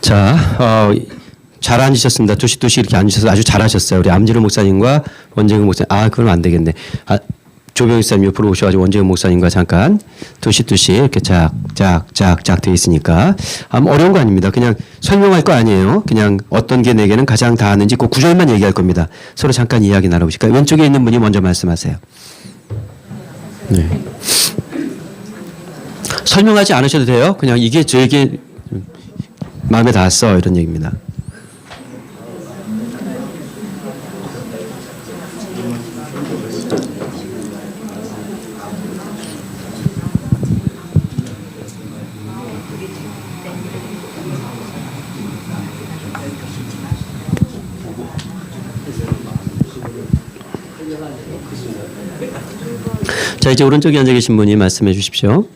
자, 잘 앉으셨습니다. 두시두시 이렇게 앉으셔서 아주 잘하셨어요. 우리 암지로 목사님과 원재근 목사님. 그럼 안 되겠네. 조병희 목사님 옆으로 오셔가지고 원재근 목사님과 잠깐 두시두시 이렇게 쫙쫙쫙쫙 돼 있으니까 어려운 거 아닙니다. 그냥 설명할 거 아니에요. 그냥 어떤 게 내게는 가장 닿았는지 그 구절만 얘기할 겁니다. 서로 잠깐 이야기 나눠보실까요? 왼쪽에 있는 분이 먼저 말씀하세요. 네. 설명하지 않으셔도 돼요. 그냥 이게 저에게 마음에 닿았어, 이런 얘기입니다. 자, 이제 오른쪽에 앉아 계신 분이 말씀해 주십시오.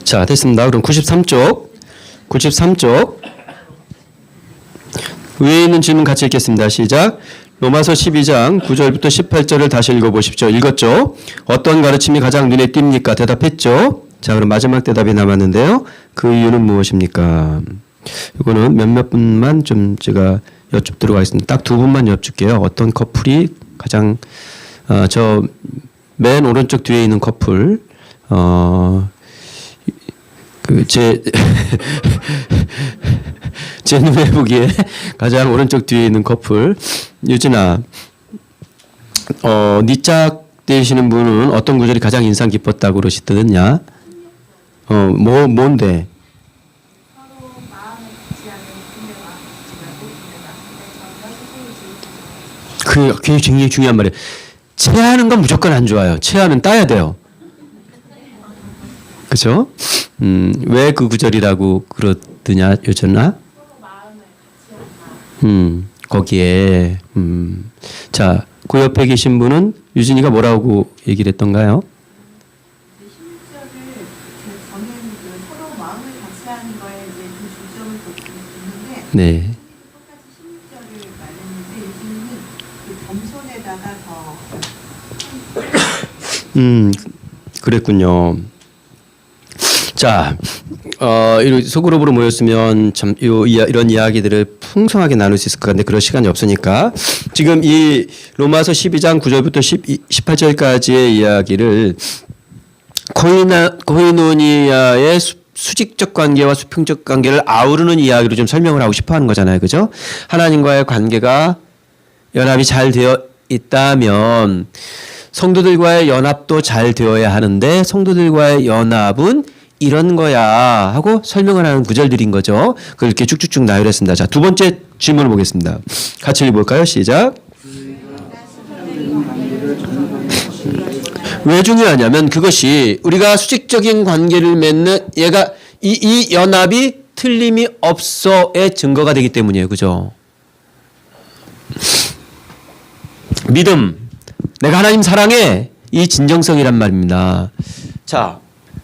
자, 됐습니다. 그럼 93쪽. 93쪽. 위에 있는 질문 같이 읽겠습니다. 시작. 로마서 12장 9절부터 18절을 다시 읽어보십시오. 읽었죠? 어떤 가르침이 가장 눈에 띕니까? 대답했죠? 자, 그럼 마지막 대답이 남았는데요. 그 이유는 무엇입니까? 이거는 몇몇 분만 좀 제가 여쭙도록 하겠습니다. 딱 두 분만 여쭙게요. 어떤 커플이 가장 저 맨 오른쪽 뒤에 있는 커플 제 눈에 보기에 가장 오른쪽 뒤에 있는 커플. 유진아, 네 짝 되시는 분은 어떤 구절이 가장 인상 깊었다고 그러시더냐? 뭔데? 서로 마음에 붙지 않는 근데 마음에 붙지 말고 근데 나한테 전혀 스스로 그게 굉장히 중요한 말이에요. 체하는 건 무조건 안 좋아요. 체하는 따야 돼요. 그죠? 왜 그 구절이라고 그러더냐, 요전아? 서로 마음을 같이 않나. 거기에, 자, 그 옆에 계신 분은 유진이가 뭐라고 얘기를 했던가요? 16절을 저는 서로 마음을 같이 하는 거에 이제 그 중점을 뒀는데 네. 똑같이 16절을 말했는데 요즘은 그 겸손에다가 더 그랬군요. 자, 소그룹으로 모였으면 참 이런 이야기들을 풍성하게 나눌 수 있을 것 같은데 그럴 시간이 없으니까 지금 이 로마서 12장 9절부터 18절까지의 이야기를 코이노니아의 수직적 관계와 수평적 관계를 아우르는 이야기로 좀 설명을 하고 싶어 하는 거잖아요. 그죠? 하나님과의 관계가 연합이 잘 되어 있다면 성도들과의 연합도 잘 되어야 하는데 성도들과의 연합은 이런 거야 하고 설명을 하는 구절들인 거죠. 그걸 이렇게 쭉쭉쭉 나열했습니다. 자, 두 번째 질문을 보겠습니다. 같이 읽어볼까요? 시작. 왜 중요하냐면 그것이 우리가 수직적인 관계를 맺는 얘가 이 연합이 틀림이 없어의 증거가 되기 때문이에요. 그죠? 믿음. 내가 하나님 사랑해. 이 진정성이란 말입니다. 자,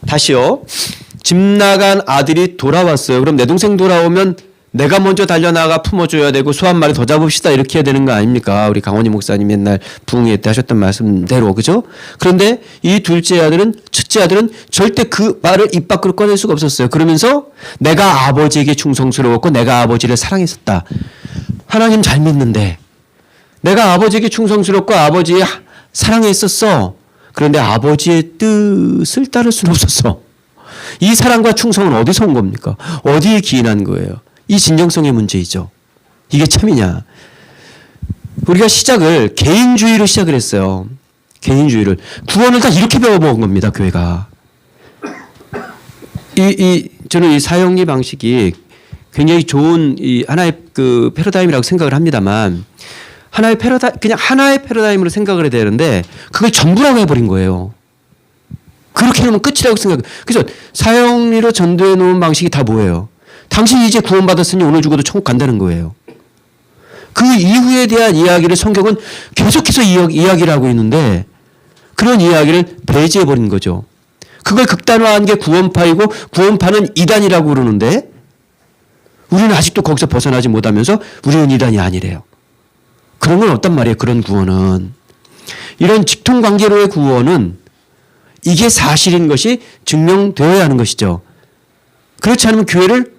다시요. 집 나간 아들이 돌아왔어요. 그럼 내 동생 돌아오면 내가 먼저 달려나가 품어줘야 되고 소 한 마리 더 잡읍시다 이렇게 해야 되는 거 아닙니까? 우리 강원희 목사님 옛날 부흥회 때 하셨던 말씀대로. 그죠? 그런데 이 첫째 아들은 절대 그 말을 입 밖으로 꺼낼 수가 없었어요. 그러면서 내가 아버지에게 충성스러웠고 내가 아버지를 사랑했었다. 하나님 잘 믿는데 내가 아버지에게 충성스럽고 아버지의 사랑했었어. 그런데 아버지의 뜻을 따를 수는 없었어. 이 사랑과 충성은 어디서 온 겁니까? 어디에 기인한 거예요? 이 진정성의 문제이죠. 이게 참이냐? 우리가 시작을 개인주의로 시작을 했어요. 개인주의를. 구원을 다 이렇게 배워먹은 겁니다. 교회가. 저는 이 사형리 방식이 굉장히 좋은 하나의 그 패러다임이라고 생각을 합니다만 그냥 하나의 패러다임으로 생각을 해야 되는데 그걸 전부라고 해버린 거예요. 그렇게 하면 끝이라고 생각. 그래서 사형리로 전도해 놓은 방식이 다 뭐예요? 당신이 이제 구원받았으니 오늘 죽어도 천국 간다는 거예요. 그 이후에 대한 이야기를 성경은 계속해서 이야기를 하고 있는데 그런 이야기를 배제해버린 거죠. 그걸 극단화한 게 구원파이고 구원파는 이단이라고 그러는데 우리는 아직도 거기서 벗어나지 못하면서 우리는 이단이 아니래요. 그런 건 없단 말이에요. 그런 구원은. 이런 직통관계로의 구원은 이게 사실인 것이 증명되어야 하는 것이죠. 그렇지 않으면 교회를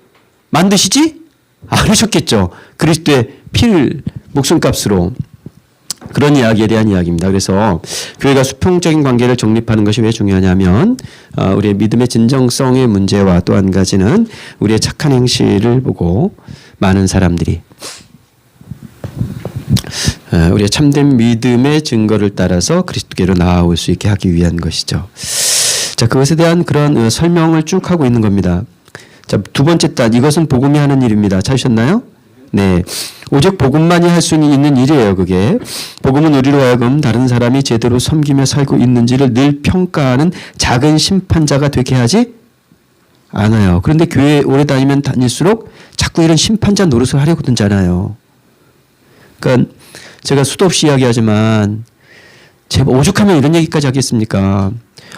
만드시지 않으셨겠죠. 그리스도의 피를 목숨값으로. 그런 이야기에 대한 이야기입니다. 그래서 교회가 수평적인 관계를 정립하는 것이 왜 중요하냐면 우리의 믿음의 진정성의 문제와 또 한 가지는 우리의 착한 행실을 보고 많은 사람들이 우리의 참된 믿음의 증거를 따라서 그리스도께로 나아올 수 있게 하기 위한 것이죠. 자, 그것에 대한 그런 설명을 쭉 하고 있는 겁니다. 자, 두 번째 단, 이것은 복음이 하는 일입니다. 찾으셨나요? 네. 오직 복음만이 할 수 있는 일이에요, 그게. 복음은 우리로 하여금 다른 사람이 제대로 섬기며 살고 있는지를 늘 평가하는 작은 심판자가 되게 하지 않아요. 그런데 교회 오래 다니면 다닐수록 자꾸 이런 심판자 노릇을 하려고 든잖아요. 그러니까 제가 수도 없이 이야기하지만 제발 오죽하면 이런 얘기까지 하겠습니까?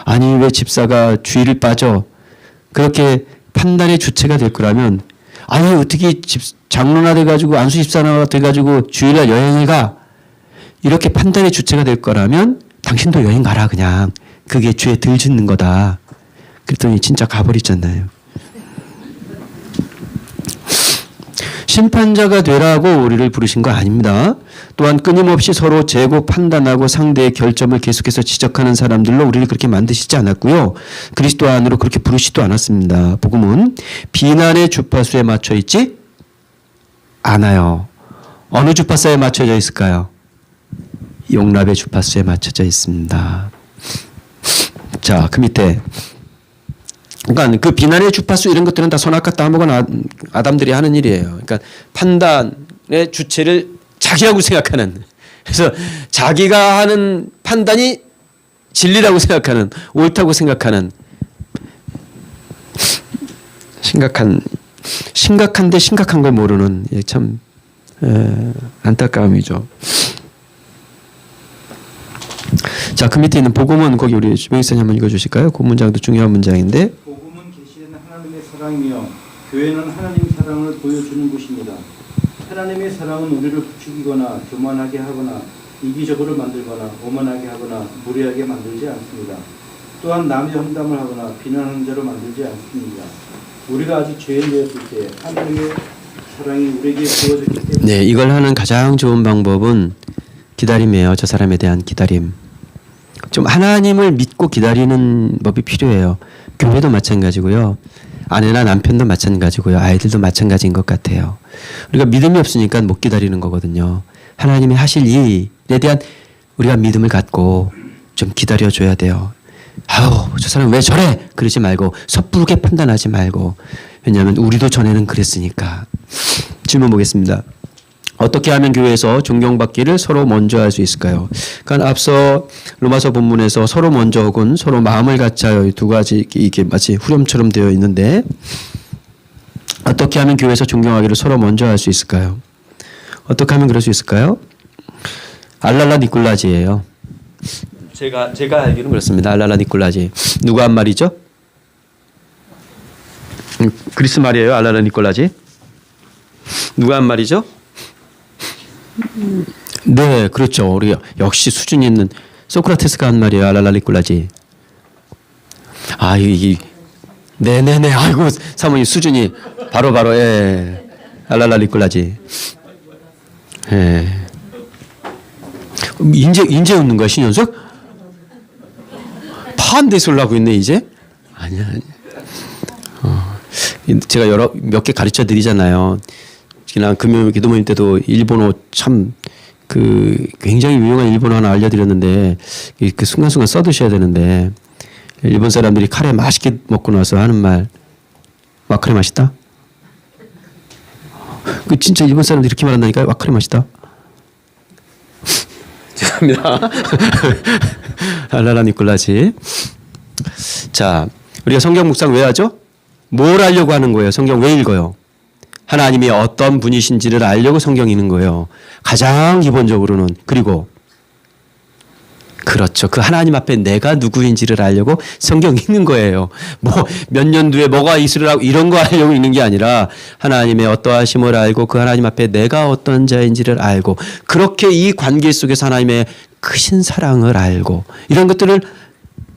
아니 왜 집사가 주의를 빠져? 그렇게 판단의 주체가 될 거라면 아니 어떻게 장로나 돼가지고 안수 집사나 돼가지고 주일날 여행을 가? 이렇게 판단의 주체가 될 거라면 당신도 여행 가라 그냥. 그게 죄 덜 짓는 거다. 그랬더니 진짜 가버리잖아요. 심판자가 되라고 우리를 부르신 거 아닙니다. 또한 끊임없이 서로 재고 판단하고 상대의 결점을 계속해서 지적하는 사람들로 우리를 그렇게 만드시지 않았고요. 그리스도 안으로 그렇게 부르시도 않았습니다. 복음은 비난의 주파수에 맞춰 있지 않아요. 어느 주파수에 맞춰져 있을까요? 용납의 주파수에 맞춰져 있습니다. 자, 그 밑에 그러니까 그 비난의 주파수 이런 것들은 다 선악과 따먹은 아담들이 하는 일이에요. 그러니까 판단의 주체를 자기라고 생각하는, 그래서 자기가 하는 판단이 진리라고 생각하는, 옳다고 생각하는 심각한데 심각한 걸 모르는 참 안타까움이죠. 자, 그 밑에 있는 복음은 거기 우리 주병익사님 한번 읽어주실까요? 그 문장도 중요한 문장인데. 복음은 계시된 하나님의 사랑이며 교회는 하나님 사랑을 보여주는 곳입니다. 하나님의 사랑은 우리를 부추기거나 교만하게 하거나 이기적으로 만들거나 오만하게 하거나 무례하게 만들지 않습니다. 또한 남의 험담을 하거나 비난하는 자로 만들지 않습니다. 우리가 아직 죄인되었을 때 하나님의 사랑이 우리에게 부어졌기 때문에 네, 이걸 하는 가장 좋은 방법은 기다림이에요. 저 사람에 대한 기다림. 좀 하나님을 믿고 기다리는 법이 필요해요. 교회도 마찬가지고요. 아내나 남편도 마찬가지고요. 아이들도 마찬가지인 것 같아요. 우리가 믿음이 없으니까 못 기다리는 거거든요. 하나님이 하실 일에 대한 우리가 믿음을 갖고 좀 기다려줘야 돼요. 아우 저 사람 왜 저래? 그러지 말고 섣부르게 판단하지 말고. 왜냐하면 우리도 전에는 그랬으니까. 질문 보겠습니다. 어떻게 하면 교회에서 존경받기를 서로 먼저 할 수 있을까요? 그러니까 앞서 로마서 본문에서 서로 먼저 혹은 서로 마음을 같이 하여 두 가지 이게 마치 후렴처럼 되어 있는데 어떻게 하면 교회에서 존경하기를 서로 먼저 할 수 있을까요? 어떻게 하면 그럴 수 있을까요? 알랄라 니콜라지예요. 제가 알기로는 그렇습니다. 알랄라 니콜라지. 누가 한 말이죠? 그리스 말이에요. 알랄라 니콜라지. 누가 한 말이죠? 네, 그렇죠. 우리 역시 수준이 있는 소크라테스가 한 말이에요. 알랄라 니콜라지. 아, 네네네. 아이고, 사모님 수준이 바로 예. 알랄라 니콜라지. 예. 인제 웃는 거야, 신현석? 파한대 소리 하고 있네, 이제? 아니야. 제가 몇 개 가르쳐 드리잖아요. 지난 금요 기도 모임 때도 일본어 참 굉장히 유용한 일본어 하나 알려드렸는데 그 순간순간 써두셔야 되는데 일본 사람들이 카레 맛있게 먹고 나서 하는 말 와카레 맛있다? 그 진짜 일본 사람들이 이렇게 말한다니까요. 와카레 맛있다? 죄송합니다. 알라라 니콜라지. 자, 우리가 성경 묵상 왜 하죠? 뭘 알려고 하는 거예요? 성경 왜 읽어요? 하나님이 어떤 분이신지를 알려고 성경 읽는 거예요. 가장 기본적으로는. 그리고 그렇죠. 그 하나님 앞에 내가 누구인지를 알려고 성경 읽는 거예요. 뭐 몇 년 뒤에 뭐가 있으라고 이런 거 알려고 읽는 게 아니라 하나님의 어떠하심을 알고 그 하나님 앞에 내가 어떤 자인지를 알고 그렇게 이 관계 속에서 하나님의 크신 사랑을 알고 이런 것들을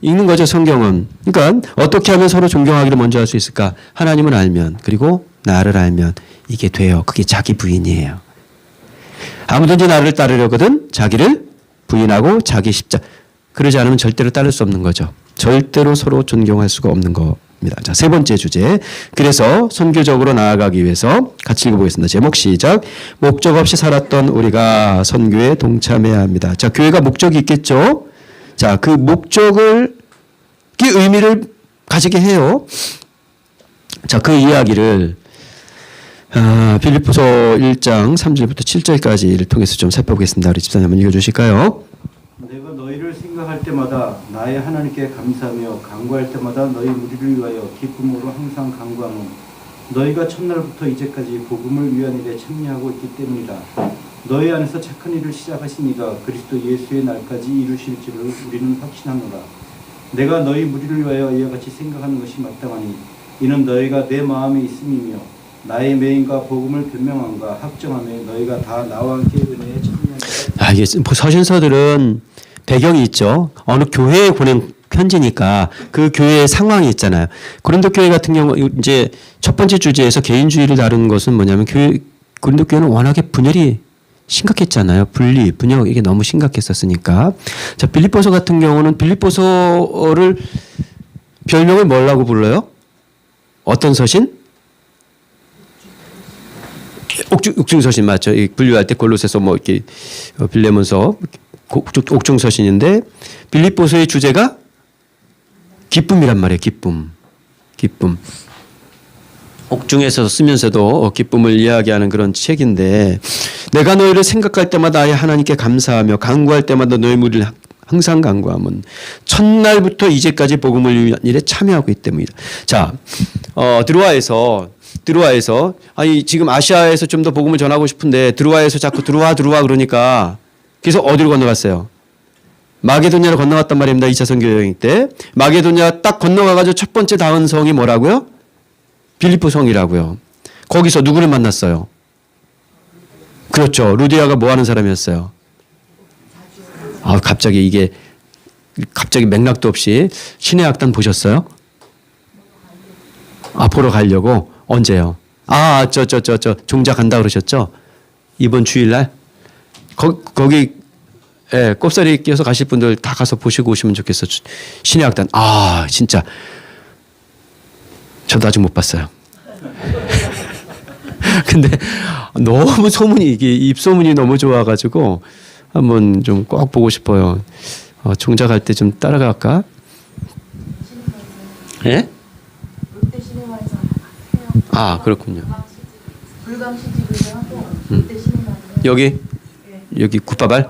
읽는 거죠. 성경은. 그러니까 어떻게 하면 서로 존경하기를 먼저 할 수 있을까? 하나님을 알면 그리고 나를 알면 이게 돼요. 그게 자기 부인이에요. 아무든지 나를 따르려거든 자기를 부인하고 자기 십자. 그러지 않으면 절대로 따를 수 없는 거죠. 절대로 서로 존경할 수가 없는 겁니다. 자, 세 번째 주제. 그래서 선교적으로 나아가기 위해서 같이 읽어보겠습니다. 제목 시작. 목적 없이 살았던 우리가 선교에 동참해야 합니다. 자, 교회가 목적이 있겠죠. 자, 그 목적을 그 의미를 가지게 해요. 자, 그 이야기를 빌립보서 1장 3절부터 7절까지를 통해서 좀 살펴보겠습니다. 우리 집사님 한번 읽어주실까요? 내가 너희를 생각할 할 때마다 나의 하나님께 감사하며 간구할 때마다 너희 무리를 위하여 기쁨으로 항상 간구하면 너희가 첫날부터 이제까지 복음을 위한 일에 참여하고 있기 때문이라. 너희 안에서 착한 일을 시작하신 이가 그리스도 예수의 날까지 이루실 줄을 우리는 확신하노라. 내가 너희 무리를 위하여 이와 같이 생각하는 것이 마땅하니 이는 너희가 내 마음에 있음이며 나의 매임과 복음을 변명함과 확정함에 너희가 다 나와 함께 은혜에 참여하리라. 이게 서신서들은 배경이 있죠. 어느 교회에 보낸 편지니까 그 교회의 상황이 있잖아요. 고린도 교회 같은 경우 이제 첫 번째 주제에서 개인주의를 다루는 것은 뭐냐면 고린도 교회는 워낙에 분열이 심각했잖아요. 분리, 분열 이게 너무 심각했었으니까. 자, 빌립보서 같은 경우는 빌립보서를 별명을 뭐라고 불러요? 어떤 서신? 옥중서신 맞죠? 분류할 때 골로새서 뭐 이렇게 빌레몬서 옥중서신인데 빌립보서의 주제가 기쁨이란 말이에요. 기쁨. 옥중에서 쓰면서도 기쁨을 이야기하는 그런 책인데 내가 너희를 생각할 때마다 나의 하나님께 감사하며 간구할 때마다 너희 무리를 항상 간구하면 첫날부터 이제까지 복음을 위한 일에 참여하고 있기 때문이다. 자, 드로아에서 아니 지금 아시아에서 좀 더 복음을 전하고 싶은데 드로아에서 자꾸 들어와 그러니까 그래서 어디로 건너갔어요? 마게도냐로 건너갔단 말입니다. 2차 선교 여행 때 마게도냐 딱 건너가가지고 첫 번째 닿은 성이 뭐라고요? 빌립보 성이라고요. 거기서 누구를 만났어요? 그렇죠. 루디아가 뭐 하는 사람이었어요? 갑자기 맥락도 없이 신의 악단 보셨어요? 보러 가려고 언제요? 저 종자 간다 그러셨죠? 이번 주일날 거기 꼽사리 끼어서 가실 분들 다 가서 보시고 오시면 좋겠어. 신의 악단. 진짜 저도 아직 못 봤어요. 근데 너무 소문이 이게 입소문이 너무 좋아가지고 한번 좀 꼭 보고 싶어요. 종자 갈 때 좀 따라갈까? 예? 롯데 시네마에서 해요. 그렇군요. 불광 CGV에서 하고 롯데 시네마에서 여기 굿바발?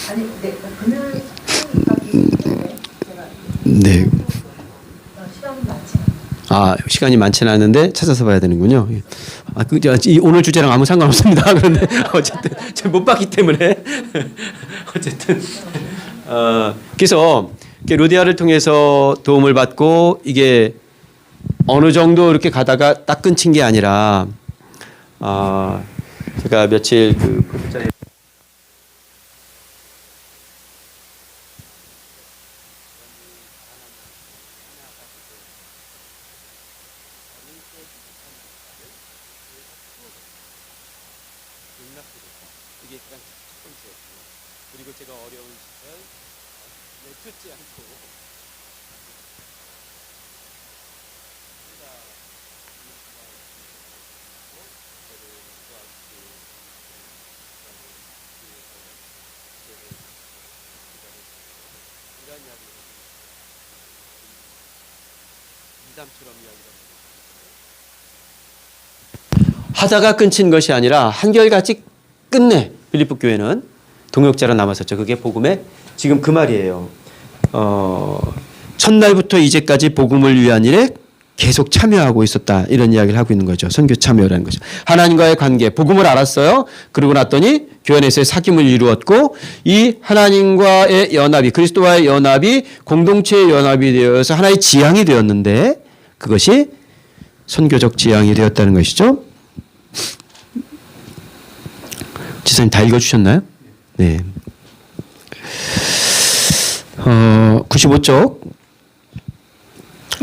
아니, 금요일 제가 네. 시간이 많지 않아요. 시간이 많지는 않은데 찾아서 봐야 되는군요. 오늘 주제랑 아무 상관없습니다. 그런데 어쨌든 제가 못 봤기 때문에 어쨌든 그래서 루디아를 통해서 도움을 받고 이게 어느 정도 이렇게 가다가 딱 끊친 게 아니라 제가 며칠 포스터에 이게 가장 첫 번째였고요. 그리고 제가 어려운 시절 내쫓지 않고 하다가 끊친 것이 아니라 한결같이 끝내 빌립보 교회는 동역자로 남았었죠. 그게 복음의 지금 그 말이에요. 첫날부터 이제까지 복음을 위한 일에 계속 참여하고 있었다. 이런 이야기를 하고 있는 거죠. 선교 참여라는 거죠. 하나님과의 관계, 복음을 알았어요. 그러고 났더니 교회 안에서의 사귐을 이루었고 이 하나님과의 연합이 그리스도와의 연합이 공동체의 연합이 되어서 하나의 지향이 되었는데 그것이 선교적 지향이 되었다는 것이죠. 지사님 다 읽어주셨나요? 네. 95쪽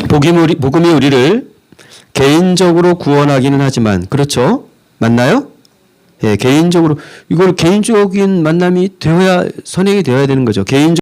복음이 우리를 개인적으로 구원하기는 하지만 그렇죠? 맞나요? 예, 개인적으로 이걸 개인적인 만남이 되어야 선행이 되어야 되는 거죠. 개인적